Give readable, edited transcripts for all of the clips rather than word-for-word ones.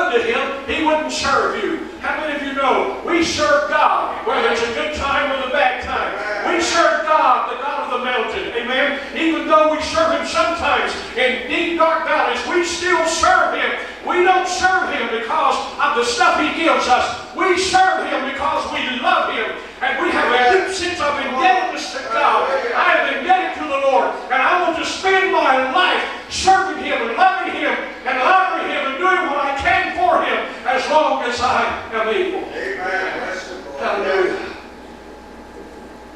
come to Him, He wouldn't serve you. How many of you know we serve God, whether it's a good time or the bad time? We serve God, the God of the mountain. Amen? Even though we serve Him sometimes in deep, dark valleys, we still serve Him. We don't serve Him because of the stuff He gives us. We serve Him because we love Him. And we have a deep sense of indebtedness to God. I am indebted to the Lord. And I want to spend my life serving Him and loving Him and honoring Him and doing what I can for Him as long as I am able. Amen. Hallelujah.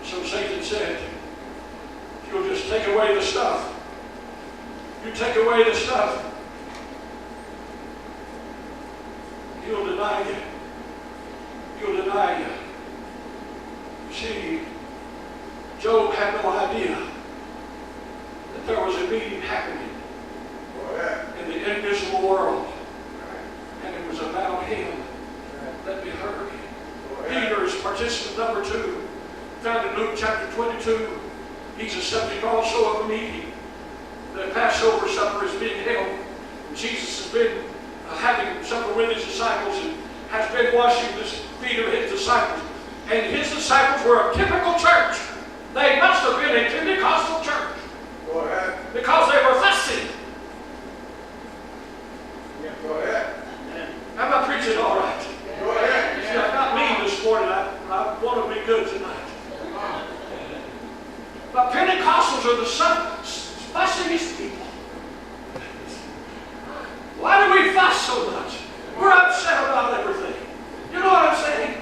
So Satan said, you'll just take away the stuff. You take away the stuff, He'll deny you. He'll deny you. See, Job had no idea that there was a meeting happening in the invisible world, and it was about him. Let me hurry. Peter is participant number 2, found in Luke chapter 22. He's a subject also of a meeting. The Passover supper is being held. And Jesus has been having supper with His disciples and has been washing the feet of His disciples. And His disciples were a typical church. They must have been a Pentecostal church. Go ahead. Because they were fussy. Yeah, go ahead. Am I preaching all right? Go ahead. See, I'm not mean this morning. I want to be good tonight. But Pentecostals are the fussiest people. Why do we fuss so much? We're upset about everything. You know what I'm saying?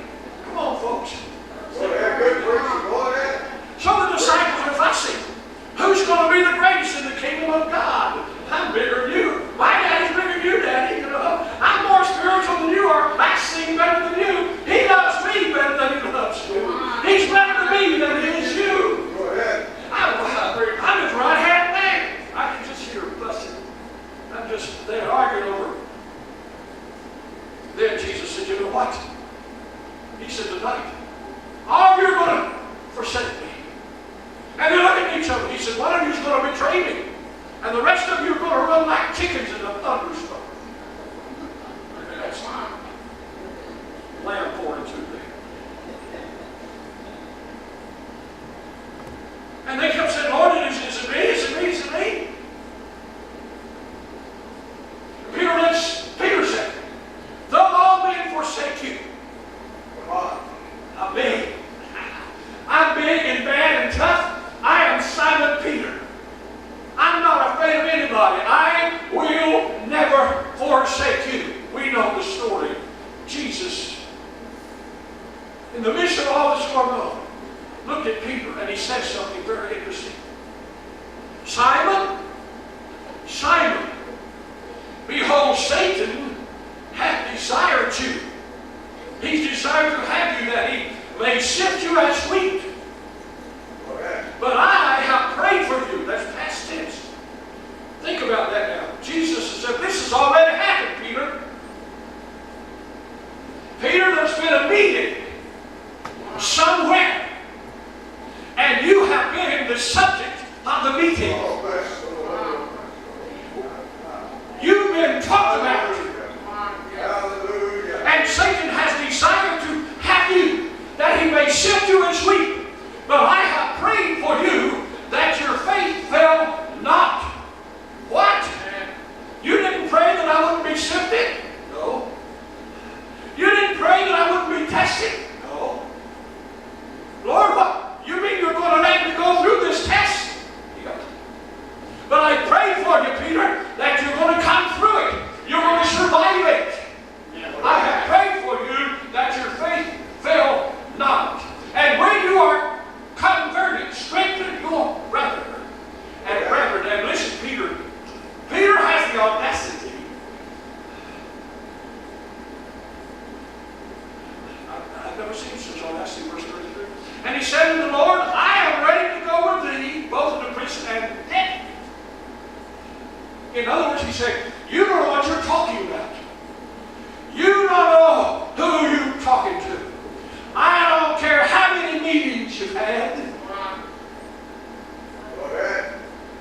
Come on, folks. Go ahead. Good preaching. Go ahead. So the disciples are fussing. Who's going to be the greatest in the kingdom of God? I'm bigger than you. My daddy's bigger than you, Daddy. You know, I'm more spiritual than you are. I sing better than you. He loves me better than He loves you. He's better to me than He is you. Go ahead. I'm His right-hand man. I can just hear fussing. They're arguing over. Then Jesus said, you know what? He said, tonight, all of you are going to forsake me. And they look at each other. He said, one of you is going to betray me. And the rest of you are going to run like chickens in a thunderstorm. That's lamb pouring through there. And they kept saying, Lord, is it me? Is it me? Is it me? Peter said, though all men forsake you. Come on. I'm big. I'm big and bad and tough. I am Simon Peter. I'm not afraid of anybody. I will never forsake you. We know the story. Jesus, in the midst of all this going on, looked at Peter and He said something very interesting. Simon, Simon, behold, Satan hath desired you. He's desired to have you that he may sift you as wheat. But I have prayed for you. That's past tense. Think about that now. Jesus has said, this has already happened, Peter. Peter, there's been a meeting somewhere. And you have been the subject of the meeting. You've been talked about. And Satan has desired to have you, that he may sift you as wheat. But I have prayed for you that your faith fail not. What? You didn't pray that I wouldn't be sifted? No. You didn't pray that I wouldn't be tested? No. Lord, what? You mean you're going to let me go through this test? Yeah. But I prayed for you, Peter, that you're going to come through it. You're going to survive it. I have prayed for you that your faith fail not. And when you are converted, strengthen your brethren. And listen, Peter has the audacity. I've never seen such audacity, verse 33. And he said to the Lord, I am ready to go with thee, both into prison and death. In other words, he said, you don't know what you're talking about. You don't know who you're talking to. I don't care how many meetings you've had. Go ahead.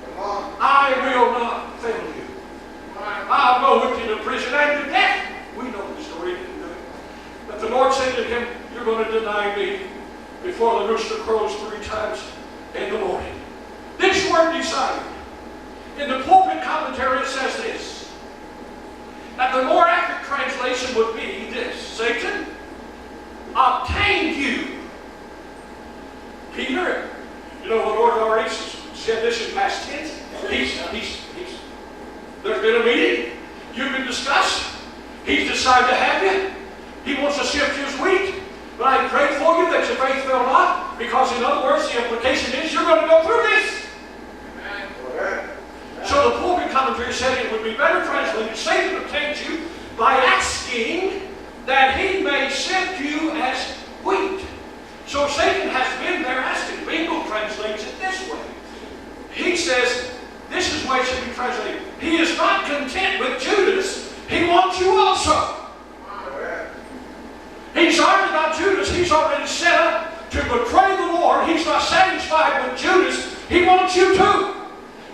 Come on. I will not fail you. I'll go with you to prison and to death. We you're going to deny me before the rooster crows 3 times in the morning. This word desired. In the pulpit commentary it says this. That the more accurate translation would be this. Satan obtained you. Peter, you know what Lord already said this in past tense? There's been a meeting. You've been discussed. He's decided to have you. He wants to sift you as wheat. But I prayed for you that your faith fail not, because in other words, the implication is you're going to go through this. Amen. So the pulpit commentary said it would be better translated, Satan obtains you by asking that he may sift you as wheat. So Satan has been there asking. Bingle translates it this way. He says, this is the way it should be translated. He is not content with Judas. He wants you also. He's already got Judas. He's already set up to betray the Lord. He's not satisfied with Judas. He wants you too.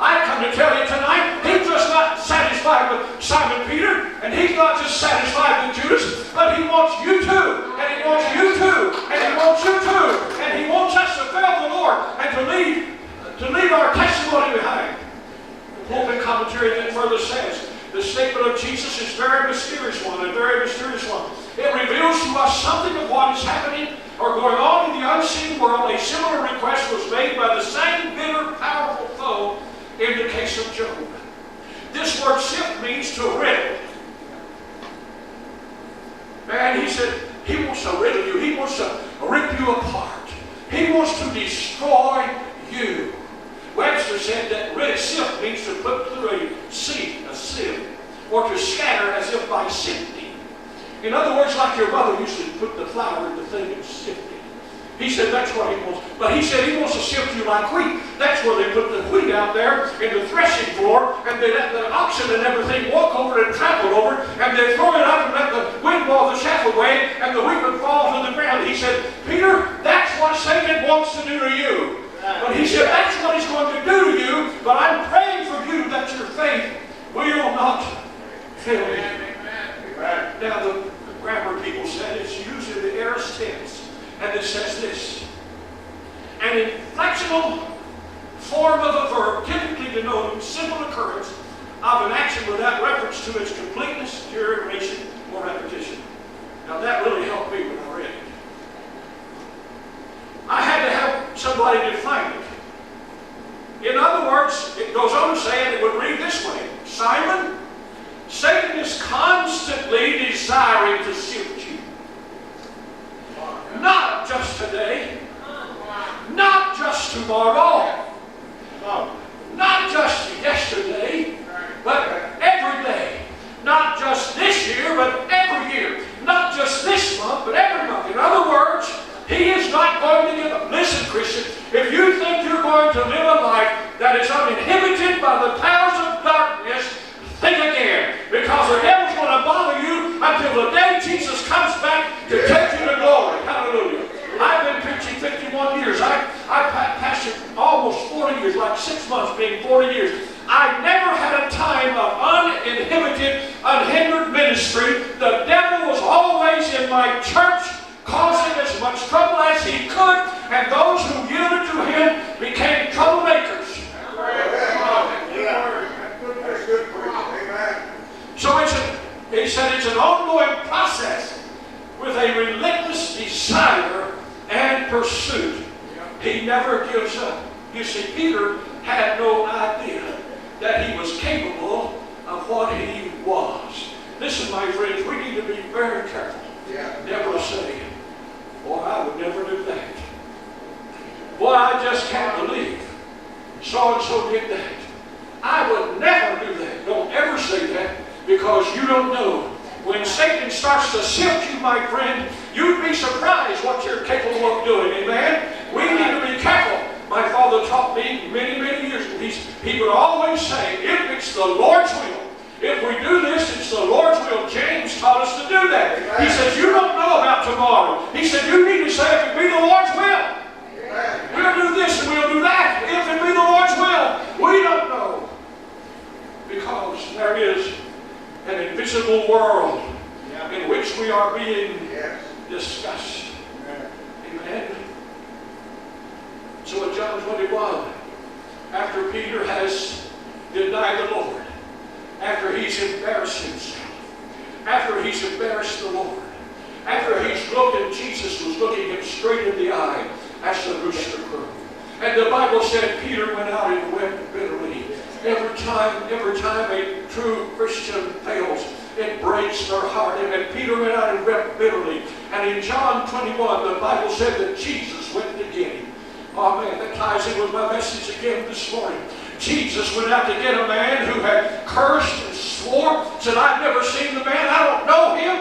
I come to tell you tonight, he's just not satisfied with Simon Peter, and he's not just satisfied with Judas, but he wants you too, and he wants you too, and he wants you too, and he wants us to fail the Lord and to leave our testimony behind. The pulpit commentary then further says, the statement of Jesus is a very mysterious one. It reveals to us something of what is happening or going on in the unseen world. A similar request was made by the same bitter, powerful foe in the case of Job. This word sift means to riddle. Man, he said he wants to riddle you. He wants to rip you apart. He wants to destroy you. Webster said that sift means to put through a sieve, or to scatter as if by sifting. In other words, like your mother used to put the flour in the thing and sift it. He said that's what he wants. But he said he wants to sift you like wheat. That's where they put the wheat out there in the threshing floor, and they let the oxen and everything walk over it and trample over it, and they throw it up and let the wind blow the chaff away, and the wheat would fall to the ground. He said, Peter, that's what Satan wants to do to you. But he said, that's what he's going to do to you, but I'm praying for you that your faith will not fail you. Now, the grammar people said it's used in the aorist tense, and it says this. An inflectional form of a verb typically denoting simple occurrence of an action without reference to its completeness, duration, or repetition. Now, that really helped me when I read it. I had to have somebody define it. In other words, it goes on to say, and it would read this way. Simon, Satan is constantly desiring to sift you. Not just today. Not just tomorrow. Not just yesterday. But every day. Not just this year, but every year. Not just this month, but every month. In other words, he is not going to give up. Listen, Christian, if you think you're going to live a life that is uninhibited by the powers of darkness, think again. Because the devil's going to bother you until the day Jesus comes back to take you to glory. Hallelujah. I've been preaching 51 years. I pastored almost 40 years, like 6 months being 40 years. I never had a time of uninhibited, unhindered ministry. The devil was always in my church, causing as much trouble as he could, and those who yielded to him became troublemakers. That's good preaching. Amen. So he said it's an ongoing process with a relentless desire and pursuit. He never gives up. You see, Peter had no idea that he was capable of what he was. Listen, my friends, we need to be very careful. Never to say, boy, I would never do that. Boy, I just can't believe so-and-so did that. I would never do that. Don't ever say that, because you don't know. When Satan starts to sift you, my friend, you'd be surprised what you're capable of doing. Amen? We need to be careful. My father taught me many, many years ago. He would always say, if it's the Lord's will, if we do this, it's the Lord's will. James taught us to do that. He says, you don't know about tomorrow. He said, you need to say, if it be the Lord's will. We'll do this and we'll do that. If it be the Lord's will. We don't know. Because there is an invisible world in which we are being discussed. So in John 21, after Peter has denied the Lord, after he's embarrassed himself, after he's embarrassed the Lord, after he's looking, Jesus was looking him straight in the eye as the rooster crowed. And the Bible said Peter went out and wept bitterly. Every time a true Christian fails, it breaks their heart. And Peter went out and wept bitterly. And in John 21, the Bible said that Jesus went to get him. Oh man, that ties in with my message again this morning. Jesus went out to get a man who had cursed and swore, said, I've never seen the man, I don't know him,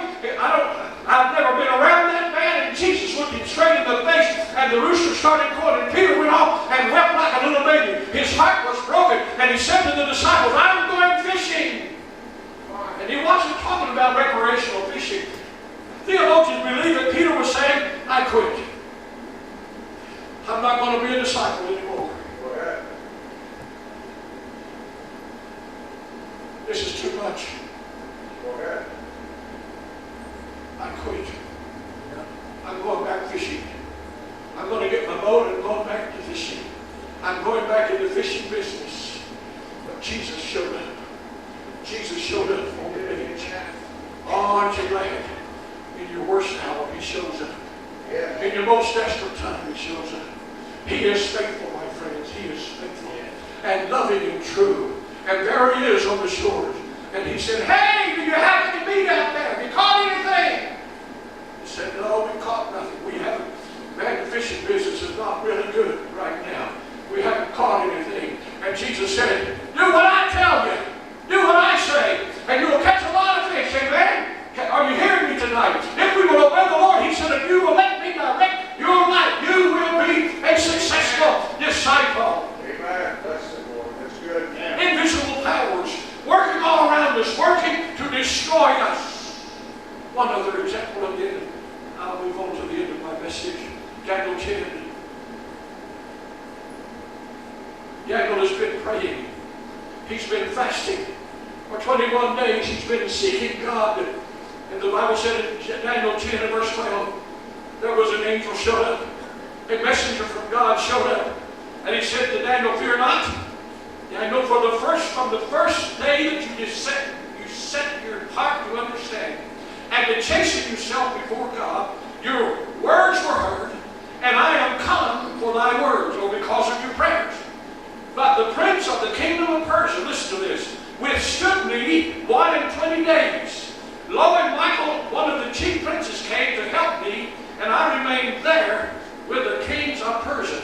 I've never been around that man. And Jesus looked him straight in the face, and the rooster started crowing, and Peter went off and wept like a little baby. His heart was broken, and he said to the disciples, I'm going fishing. And he wasn't talking about recreational fishing. Theologians believe that Peter was saying, I quit. I'm not going to be a disciple anymore. This is too much. I quit. I'm going back fishing. I'm going to get my boat and going back to fishing. I'm going back in the fishing business. But Jesus showed up. Jesus showed up on the edge. Oh, aren't you glad? In your worst hour, he shows up. In your most desperate time, he shows up. He is faithful, my friends. He is faithful. And loving and true. And there he is on the shores. And he said, hey, do you have any meat out there? Have you caught anything? He said, no, we caught nothing. We haven't. Man, the fishing business is not really good right now. We haven't caught anything. And Jesus said, do what I tell you. Do what I say. And you will catch a lot of fish. Amen? Are you hearing me tonight? If we will obey the Lord, he said, if you will let me direct your life, you will be a successful disciple. Amen. That's the Lord. That's good. Invisible powers working all around us, working to destroy us. One other example, and then I'll move on to the end of my message. Daniel 10. Daniel has been praying. He's been fasting. For 21 days he's been seeking God. And the Bible said in Daniel 10 and verse 12, there was an angel showed up. A messenger from God showed up. And he said to Daniel, fear not. Daniel, from the first day that you set your heart to understand and to chasten yourself before God, your words were heard, and I am come for thy words, or because of your prayers. But the prince of the kingdom of Persia, listen to this, withstood me 21 days. Lo, and Michael, one of the chief princes, came to help me, and I remained there with the kings of Persia.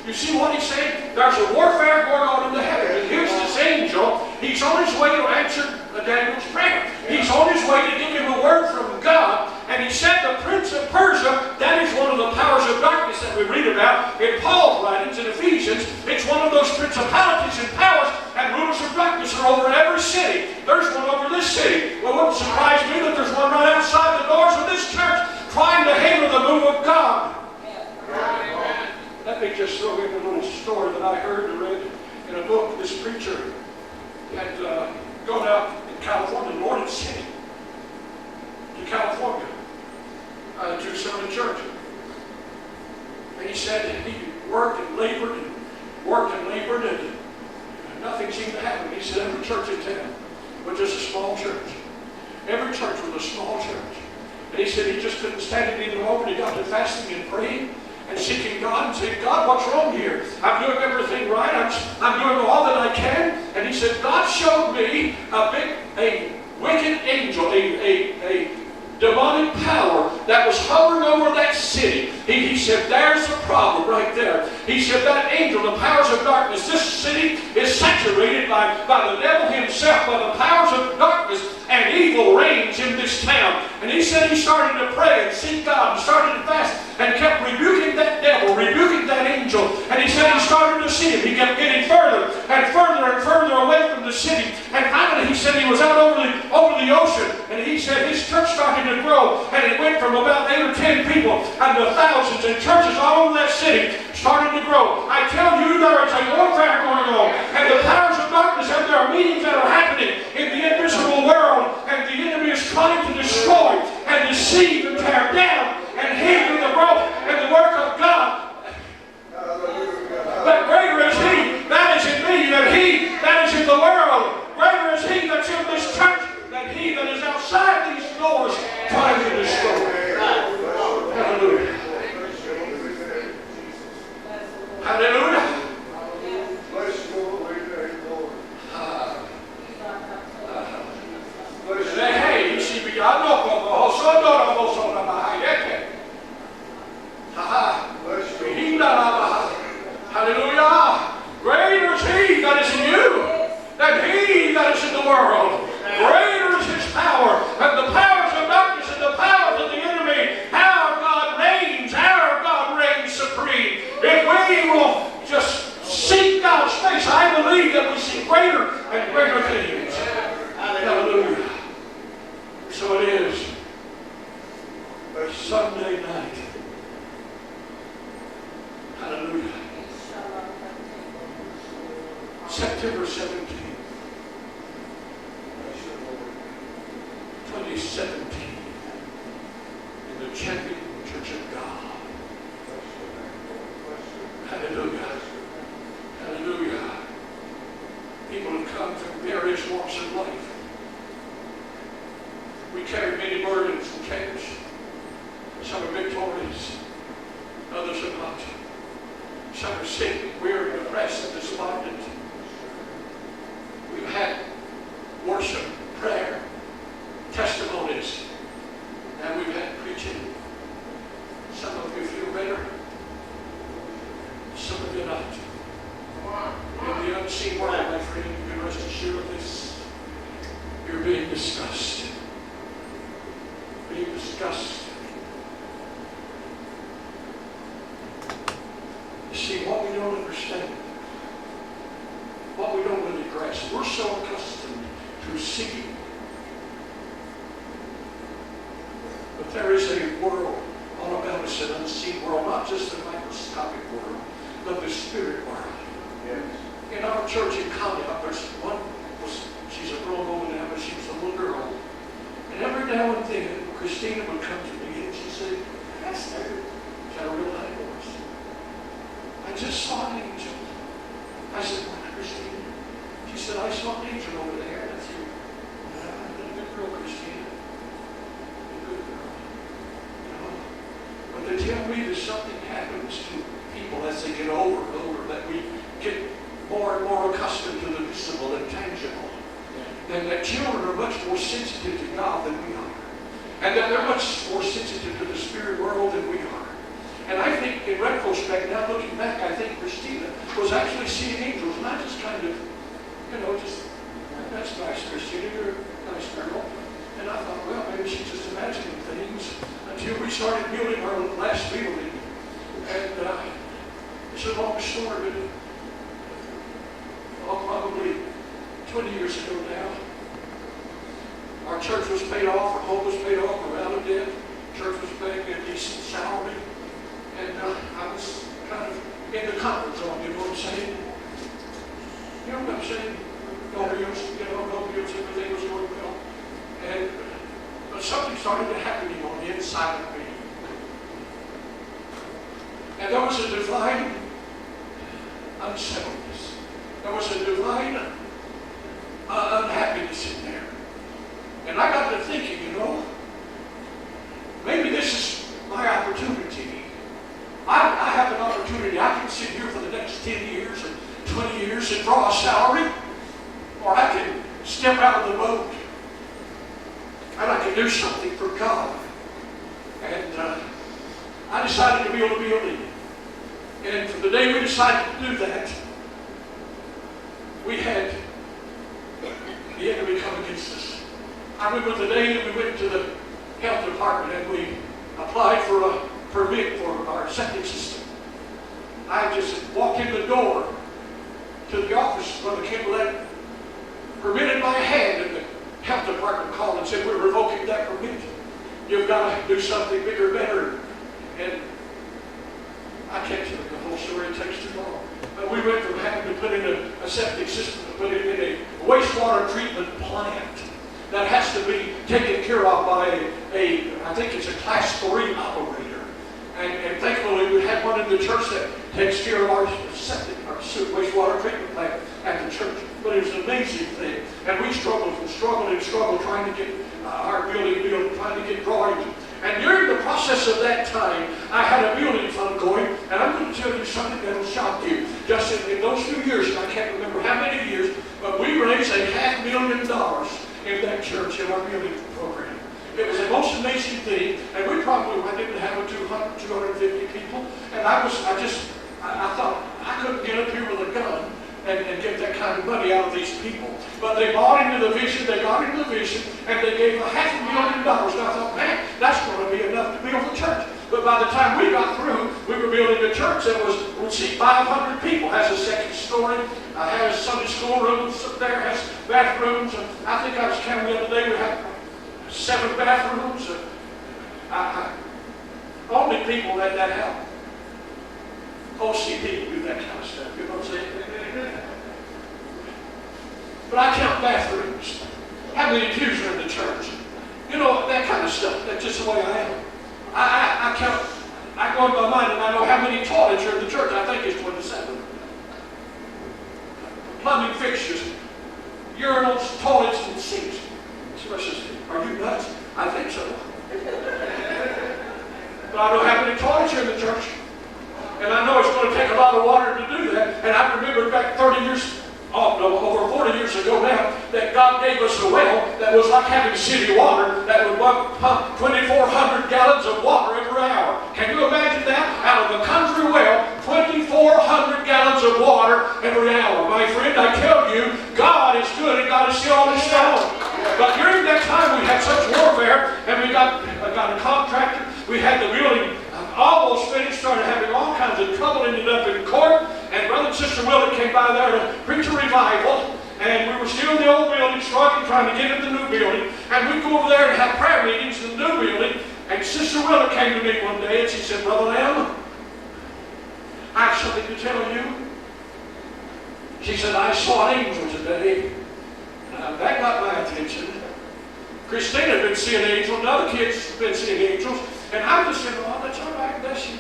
You see what he's saying? There's a warfare going on in the heavens. And here's this angel. He's on his way to answer Daniel's prayer. He's on his way to give him a word from God. And he said the prince of Persia, that is one of the powers of darkness that we read about in Paul's writings in Ephesians. It's one of those principalities and powers and rulers of darkness are over every city. There's one over this city. Well, it wouldn't surprise me that there's one right outside the doors of this church trying to hinder the move of God. Let me just throw in a little story that I heard and read in a book. This preacher had gone out in California, the Lord had sent him to California to serve the church. And he said he worked and labored and nothing seemed to happen. He said every church in town was just a small church. Every church was a small church. And he said he just couldn't stand it any longer. He got to fasting and praying and seeking God and saying, God, what's wrong here? I'm doing everything right. I'm doing all that I can. And he said, God showed me a wicked angel, a demonic power that was hovering over that city. He said, there's the problem right there. He said, that angel, the powers of darkness, this city is saturated by the devil himself, by the powers of darkness, and evil reigns in this town. And he said he started to pray and seek God and started to fast and kept rebuking that devil, rebuking that angel. And he said he started to see him. He kept getting further and further and further away from the city. And finally he said he was out over the ocean. And he said his church started to grow. And it went from about 8 or 10 people and to thousands, and churches all over that city started to grow. I tell you, there is a warfare going on. And the powers of darkness have their meetings that are happening in the invisible world. And the enemy is trying to destroy and deceive and tear down and hinder the growth and the work of God. Hallelujah. Sunday night. Hallelujah. September 17th, 2017, in the Champion Church of God. Hallelujah. Hallelujah. People have come from various walks of life. We carry many burdens and cares. Some are victorious, others are not. Some are sick, weary, depressed, and despondent. We've had worship, prayer, testimonies, and we've had preaching. Some of you feel better, some of you not. In the unseen world, my friend, you can rest assured of this. You're being discussed. Being discussed. You see, what we don't understand, what we don't really grasp, we're so accustomed to seeing. But there is a world all about us, an unseen world, not just the microscopic world, but the spirit world. Yes. In our church in Conneaut, there's one, she's a grown woman now, but she was a little girl. And every now and then, Christina would come to me and she'd say, Pastor, she had a real high voice. I just saw an angel. I said, what, Christina? She said, I saw an angel over there. And I said, you're a good girl, Christina. You're a good girl. You know? But they tell me that something happens to people as they get older and older, that we get more and more accustomed to the visible and tangible. And that children are much more sensitive to God than we are. And that they're much more sensitive to the spirit world than we are. And I think, in retrospect, now looking back, I think Christina was actually seeing angels, not just kind of, just, that's nice, Christina, you're a nice girl. And I thought, well, maybe she's just imagining things, until we started building our last building. And it's a long story, but probably 20 years ago now, our church was paid off, our home was paid off, we're out of debt. Church was paying me a decent salary. And I was kind of in the comfort zone, you know what I'm saying? You know what I'm saying? No bills, everything was going well. But something started happening on the inside of me. And there was a divine unsettledness. There was a divine unhappiness in there. And I got to thinking, maybe this is my opportunity. I have an opportunity. I can sit here for the next 10 years and 20 years and draw a salary, or I can step out of the boat and I can do something for God. And I decided to build a building. And from the day we decided to do that, we had the enemy come against us. I remember the day that we went to the health department and we applied for a permit for our septic system. I just walked in the door to the office, Brother Kimball, that permit in my hand, and the health department called and said, we're revoking that permit. You've got to do something bigger, better. And I can't tell you the whole story, it takes too long. But we went from having to put in a septic system to put it in a wastewater treatment plant that has to be taken care of by I think it's a class 3 operator. And thankfully we had one in the church that takes care of our septic, our wastewater treatment plant at the church. But it was an amazing thing. And we struggled trying to get our building built, trying to get drawings. And during the process of that time, I had a building fund going, and I'm going to tell you something that will shock you. Just in those few years, and I can't remember how many years, but we raised $500,000 in that church in our building program. It was the most amazing thing, and I didn't have 250 people, and I thought I couldn't get up here with a gun and get that kind of money out of these people. But they bought into the vision, and they gave $500,000. And I thought, man, that's going to be enough to build the church. But by the time we got through, we were building a church that would seat 500 people. Has a second story, has Sunday school rooms up there, has bathrooms. I think I was counting the other day, we had 7 bathrooms. only people that happened. Oh, see, people do that kind of stuff. You know what I'm saying? But I count bathrooms. How many pews are in the church? You know, that kind of stuff. That's just the way I am. I count. I go in my mind and I know how many toilets are in the church. I think it's 27. Plumbing fixtures, urinals, toilets, and sinks. Somebody says, are you nuts? I think so. But I know how many toilets are in the church. And I know it's going to take a lot of water to do that. And I remember back 30 years, over 40 years ago now, that God gave us a well that was like having city water that would pump 2,400 gallons of water every hour. Can you imagine that? Out of a country well, 2,400 gallons of water every hour. My friend, I tell you, God is good and God is still on His throne. But during that time we had such warfare, and we got a contractor, we had the building almost finished, started having all kinds of trouble, ended up in court, and Brother and Sister Willard came by there to preach a revival, and we were still in the old building, struggling, trying to get into the new building, and we'd go over there and have prayer meetings in the new building, and Sister Willard came to me one day, and she said, Brother Lamb, I have something to tell you. She said, I saw an angel today. That got my attention. Christina had been seeing angels, and other kids had been seeing angels, and I just said, oh, that's all right, bless you.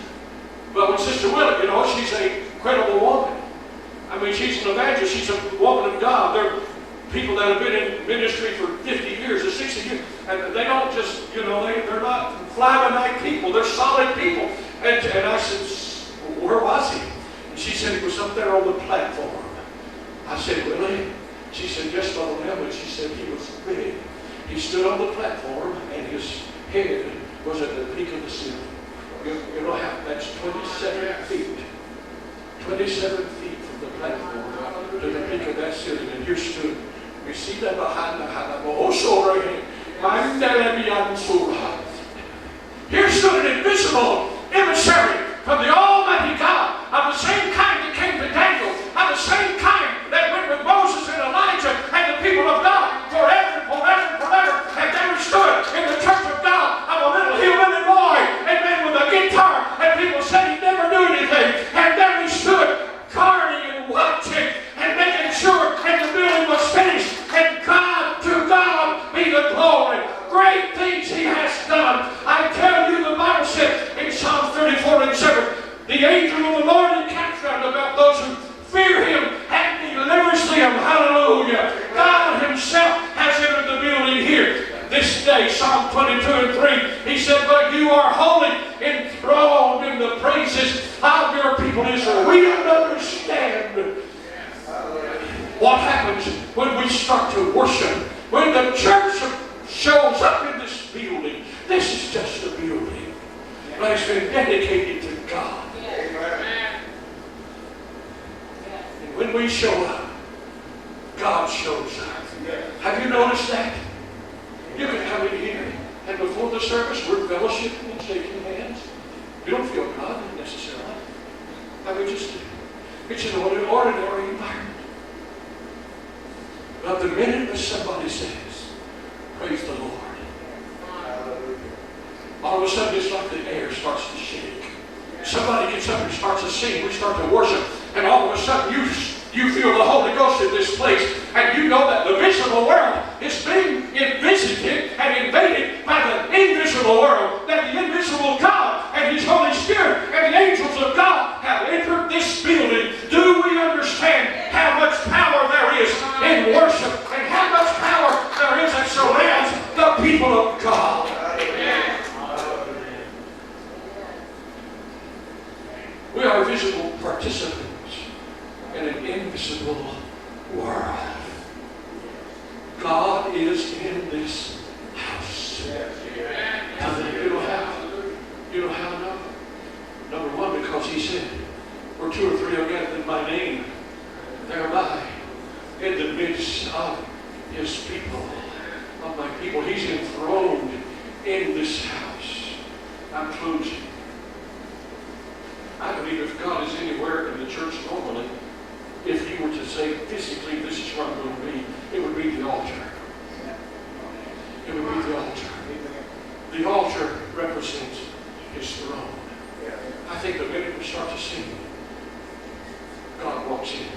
But with Sister Willard, you know, she's a credible woman. I mean, she's an evangelist. She's a woman of God. They're people that have been in ministry for 50 years or 60 years. And they don't just, you know, they're not fly-by-night people. They're solid people. And I said, where was he? And she said, he was up there on the platform. I said, really? She said, yes, Brother Lamb. And she said, he was big. He stood on the platform, and his head was at the peak of the ceiling. You know how that's 27 feet. 27 feet from the platform to the peak of that ceiling. And here stood. We see that behind the Here stood an invisible emissary from the Almighty God, of the same kind that came to Daniel, of the same kind that went with Moses and Elijah and the people of God forever, and there he stood in the church of God of a little hillbilly boy, amen, with a guitar, and people said he never knew anything, and there he stood, guarding and watching and making sure, and the building was finished, and to God be the glory. Great things he has done. I tell you, the Bible said in Psalm 34:7, the angel of the Lord encamps round about those who fear him and delivers them. Hallelujah. God himself has entered the building here this day. Psalm 22:3, he said, but you are holy, enthroned in the praises of your people Israel. We don't understand what happens when we start to worship. When the church shows up in this building, this is just a building, but it's been dedicated to God. And when we show up, God shows up. Have you noticed that? You can come in here, and before the service, we're fellowshipping and shaking hands. You don't feel God necessarily. I mean, it's an ordinary environment. But the minute that somebody says, praise the Lord, all of a sudden it's like the air starts to shake. Somebody gets up and starts to sing. We start to worship. And all of a sudden you feel the Holy Ghost in this place. And you know that the visible world is being visited and invaded by the invisible world. That the invisible God and His Holy Spirit and the angels of God have entered this building. Do we understand how much power there is in worship and how much power there is that surrounds the people of God? We are visible participants in an invisible world. God is in this house. You know how no? Number one, because He said, where two or three are gathered in my name, thereby in the midst of His people, of my people. He's enthroned in this house. I'm closing. I believe if God is anywhere in the church normally, if He were to say physically, this is where I'm going to be, it would be the altar. It would be the altar. The altar represents His throne. think the minute we start to sing, God walks in,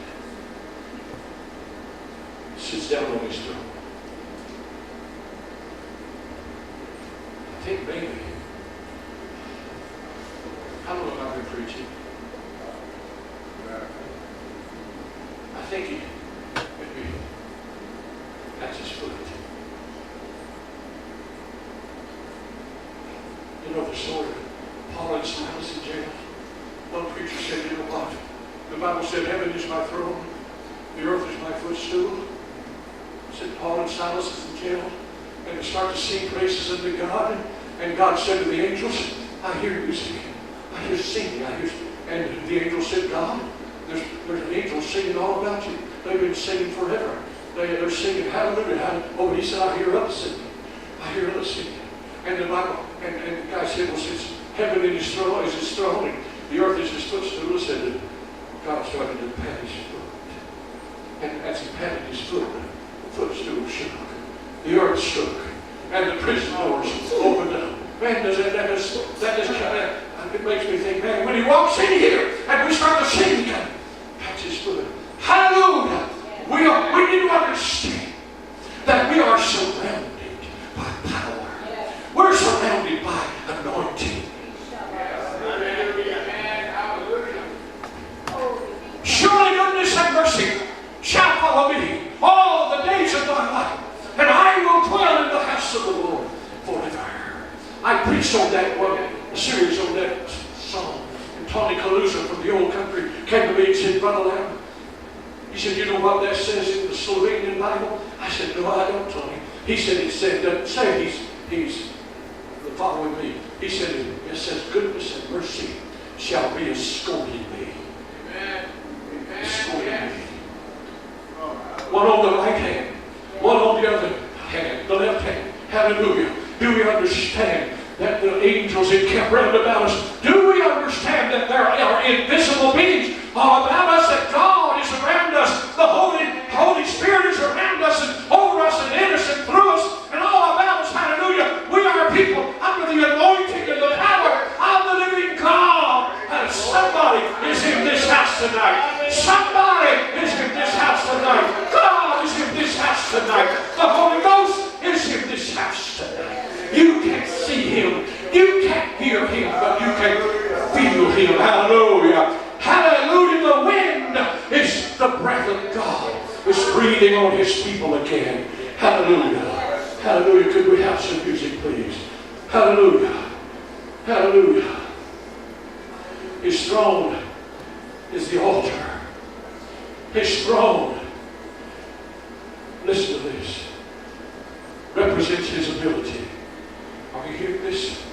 sits down on his throne. I think maybe, I don't know if I've been preaching. I think he maybe that's his foot. You know the story of Paul and Silas in jail? One preacher said, you know what? The Bible said, heaven is my throne, the earth is my footstool. Said Paul and Silas is in jail, and they start to sing praises unto God, and God said to the angels, I hear you singing. I hear singing. And the angel said, God, there's an angel singing all about you. They've been singing forever. They're singing hallelujah, hallelujah. Oh, he said, I hear others singing. I hear others singing. And the Bible, and the guy said, well, since heaven is his throne, and the earth is his footstool, said that God started to pat his foot. And as he patted his foot, the footstool shook. The earth shook. And the prison doors opened up. Man, it makes me think, man, when he walks in here and we start to sing again, pats his foot. Hallelujah! We need to understand that we are surrounded by power. We're surrounded by anointing. Surely goodness and mercy shall follow me all the days of my life, and I will dwell in the house of the Lord forever. I preached on that one, a series on that song, and Tony Calusa from the old country came to me and said, Brother Lamb, he said, you know what that says in the Slovenian Bible? I said, no, I don't, Tony. He said, it doesn't say he's following me. He said, it says, goodness and mercy shall be escorting me. Amen. Escorting me. One on the right hand, one on the other hand, the left hand. Hallelujah. Do we understand that the angels encamp round about us? Do we understand that there are invisible beings all about us, that God is around us, the Holy Spirit is around us and over us and in us and through us and all about us? Hallelujah. We are people under the anointing and the power of the living God. And somebody is in this house tonight. Somebody is in this house tonight. God is in this house tonight. The Holy Ghost is in this house tonight. You can't see him. You can't hear him, but you can feel him. Hallelujah. Hallelujah. The wind is the breath of God. It's breathing on his people again. Hallelujah. Hallelujah. Could we have some music, please? Hallelujah. Hallelujah. His throne is the altar. His throne, listen to this, represents his ability. Are you hearing this?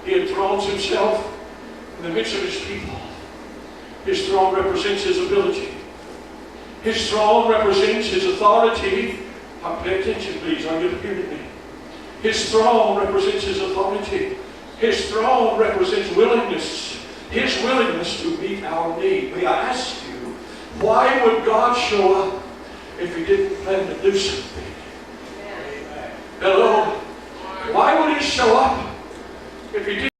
He enthrones himself in the midst of his people. His throne represents his ability. His throne represents his authority. Pay attention, please. Are you hearing me? His throne represents his authority. His throne represents willingness. His willingness to meet our need. May I ask you, why would God show up if he didn't plan to do something? Hello? Why would he show up if he didn't?